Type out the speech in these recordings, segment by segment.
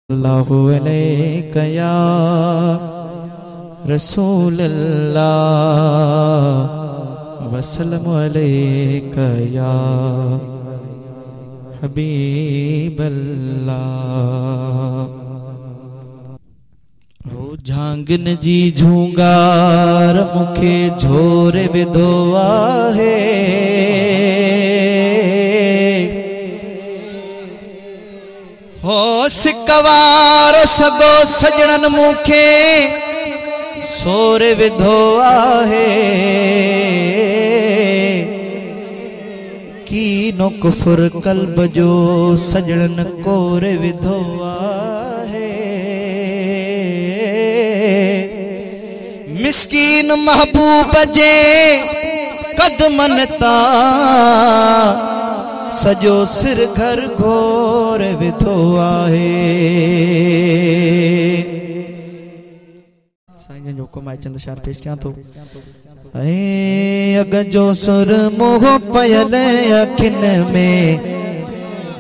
अल्लाहु अलैका या रसूल अल्लाह वसल्लम अलैका या हबीब अल्लाह। हो झांगन जी झूंगार मुखे झोरे विधवा है, हो सिकवार सगो सजणन मुखे सोरे विधवा है। कीनो कुफर कल्ब जो सजणन कोरे विधवा है। मिस्कीन महबूब जे कदमन ता सजो सिर घर घोर विधो आहे। साईं जो हुकुम आहे, चंद शार पेश कयां थो। अग जो सुर मोह पयल अखिन में,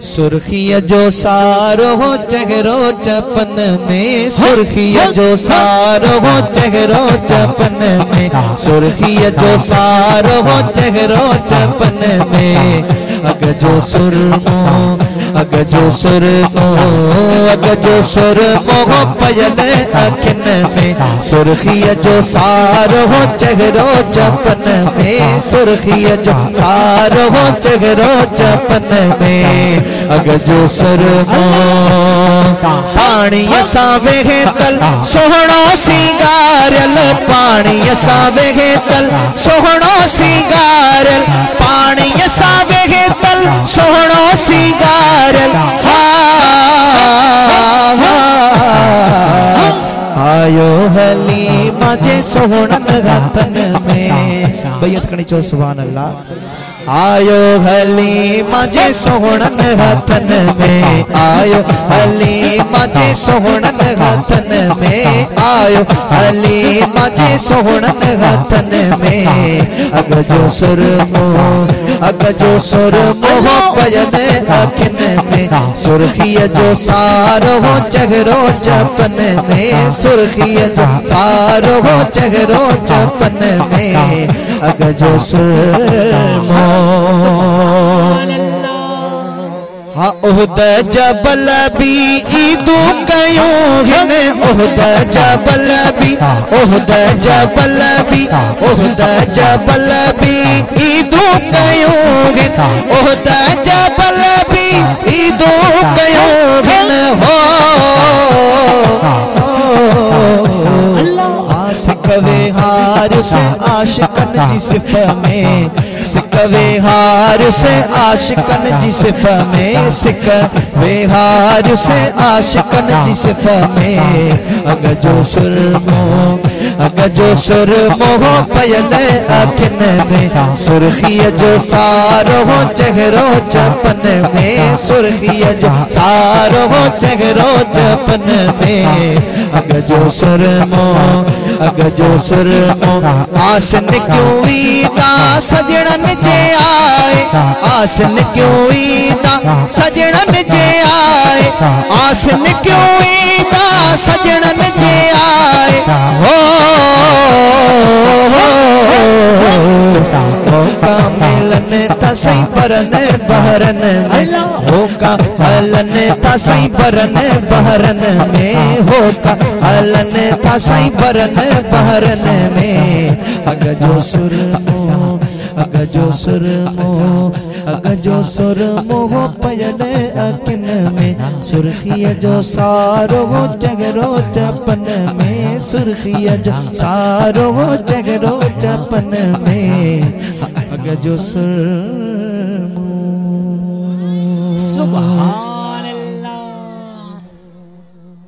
सुर्खीअ जो सारो हो चेहरो चपन में। सुर्खीअ जो सारो हो चेहरो चपन में, सुर्खीअ जो सारो हो चेहरो चपन में। अग जो सुरमो, अग जो सुरमो, अग जो सुरमो पयल अखिन में, सुर्खीअ जो सारो हो चेहरो चपन में। सुर्खीअ जो सारो हो चेहरो चपन में। अग जो सुरमो पानी असां वेहे तल सोहणो सिंगारल, पानी असां वेहे तल सोहणो सिंगारल, पानी असां वेहे तल सोहणो सिंगारल। आयो हलीमा जे सोहणन हथन में, बैयत खणी चो सुभान अल्लाह। आयो हलीमा जे सोहणन हथन में, आयो हलीमा जे सोहणन हथन में, आयो हलीमा जे सोहणन हथन में। अग जो सुरमो, अग जो सुरमो पयल अखिन में, सुर्खीअ जो सारो हो चेहरो चपन में। सुर्खीअ जो सारो हो चेहरो चपन में। अग जो सुरमो हा उहद जबल भी ईदू कयूं हिन, उहद जबल भी, उहद जबल भी, उहद जबल भी ईदू कयूं हिन, उहद जबल भी ईदू कयूं हिन। हो सिकवे हार से आशिकन जी सिफ में, सिकवे हार से आशिकन जी सिफ में, सिकवे हार से आशिकन जी सिफ में। अग जो सुरमो, अग जो सुरमो पयल अखिन में, सुर्खीअ जो सारो हो चेहरो चपन में। सुर्खीअ जो सारो हो चेहरो चपन में। अग जो सुरमो, अग जो सुरमो आसन क्यों ईदा सजणन जे आए, आसन क्यों ईदा सजणन जे आए, आसन क्यों ईदा सजणन जे आए। हो का मिलन था सही परन बहरन में, हो का हलन था सही परन बहरन में, हो का हलन था सही परन बहरन में। अग जो सुरमो, अग जो सुरमो, अग जो सुरमो पयल अखिन में, सुर्खीअ जो सारो हो चेहरो चपन में। सुर्खीअ जो सारो हो चेहरो चपन में। अग जो सुर